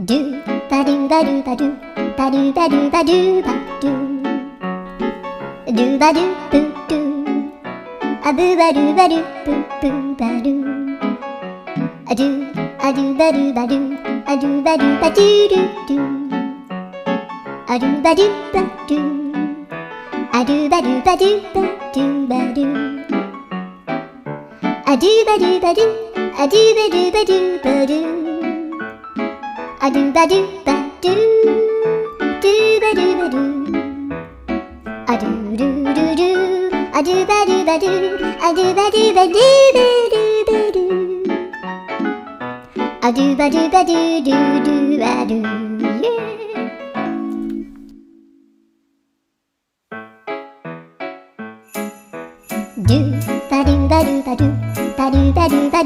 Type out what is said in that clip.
ドゥバドゥバドゥバドゥバドゥバドゥバドゥバドゥドゥバドゥブドゥアブバドゥバドゥブブバドゥアドゥアドゥバドゥバドゥアドゥバドゥバドゥドゥドゥアドゥバドゥバドゥアドゥバドゥバドゥバドゥバドゥアドゥバドゥバドゥアドゥバドゥバドゥバドゥアドゥバドゥバドゥドゥバドゥバドゥアドゥルルルアドゥバドゥバドゥアドゥバドゥバドゥバドゥバドゥアドゥバドゥバドゥドゥドゥバドゥドゥバドゥバドゥバドゥバドゥバドゥバ